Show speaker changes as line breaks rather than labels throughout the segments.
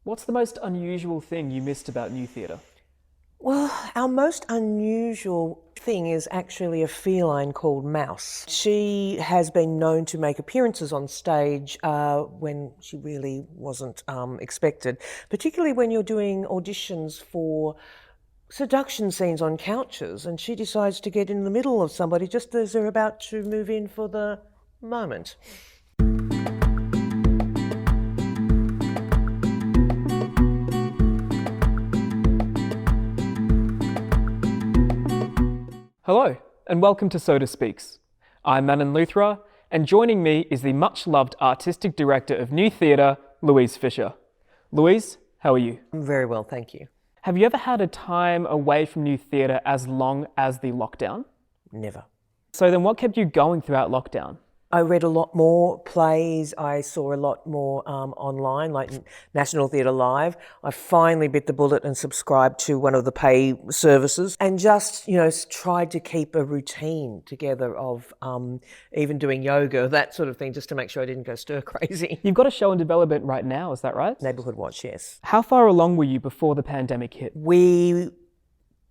What's the most unusual thing you missed about new theatre?
Well, our most unusual thing is actually a feline called Mouse. She has been known to make appearances on stage when she really wasn't expected, particularly when you're doing auditions for seduction scenes on couches, and she decides to get in the middle of somebody just as they're about to move in for the moment.
Hello, and welcome to SOTA Speaks. I'm Manon Luthra, and joining me is the much-loved Artistic Director of New Theatre, Louise Fischer. Louise, how are you?
I'm very well, thank you.
Have you ever had a time away from new theatre as long as the lockdown?
Never.
So then what kept you going throughout lockdown?
I read a lot more plays. I saw a lot more online, like National Theatre Live. I finally bit the bullet and subscribed to one of the pay services and just, tried to keep a routine together of even doing yoga, that sort of thing, just to make sure I didn't go stir crazy.
You've got a show in development right now, is that right?
Neighbourhood Watch, yes.
How far along were you before the pandemic hit?
We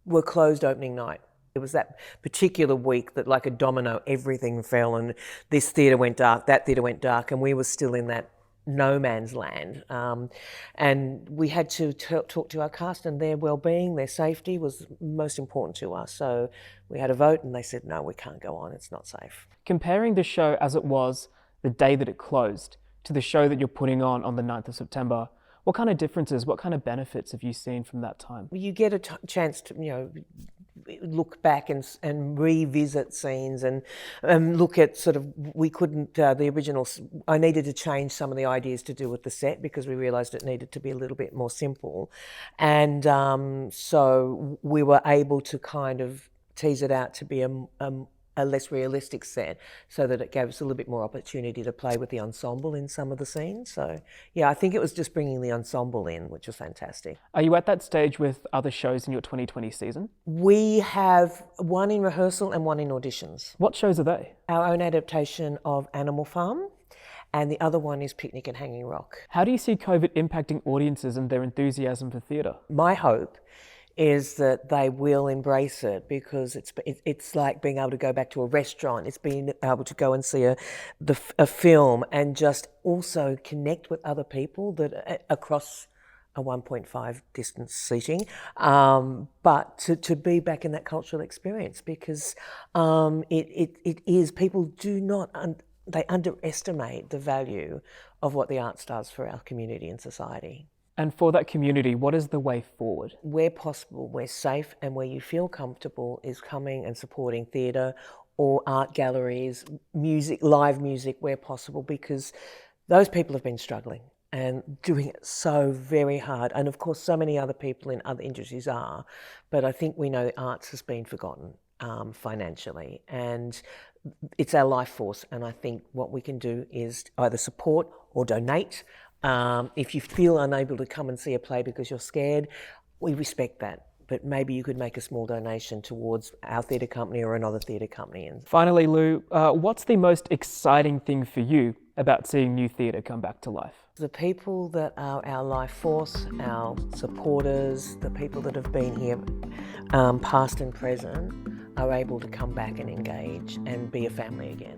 were closed opening night. It was that particular week that, like a domino, everything fell and this theatre went dark, that theatre went dark, and we were still in that no man's land. And we had to talk to our cast, and their well-being, their safety was most important to us. So we had a vote and they said, no, we can't go on, it's not safe.
Comparing the show as it was the day that it closed to the show that you're putting on the 9th of September, what kind of differences, what kind of benefits have you seen from that time?
You get a chance to, look back and revisit scenes and look at sort of, we couldn't, the original, I needed to change some of the ideas to do with the set because we realised it needed to be a little bit more simple. And so we were able to kind of tease it out to be a less realistic set so that it gave us a little bit more opportunity to play with the ensemble in some of the scenes. So yeah, I think it was just bringing the ensemble in, which was fantastic.
Are you at that stage with other shows in your 2020 season?
We have one in rehearsal and one in auditions.
What shows are they?
Our own adaptation of Animal Farm, and the other one is Picnic at Hanging Rock.
How do you see Covet impacting audiences and their enthusiasm for theatre?
My hope is that they will embrace it because it's like being able to go back to a restaurant. It's being able to go and see a film and just also connect with other people that across a 1.5 distance seating, but to be back in that cultural experience because it is, people do not, they underestimate the value of what the arts does for our community and society.
And for that community, what is the way forward?
Where possible, where safe and where you feel comfortable is coming and supporting theatre or art galleries, music, live music where possible, because those people have been struggling and doing it so very hard. And of course, so many other people in other industries are, but I think we know arts has been forgotten financially, and it's our life force. And I think what we can do is either support or donate. If you feel unable to come and see a play because you're scared, we respect that. But maybe you could make a small donation towards our theatre company or another theatre company. And
finally, Lou, what's the most exciting thing for you about seeing new theatre come back to life?
The people that are our life force, our supporters, the people that have been here, past and present, are able to come back and engage and be a family again.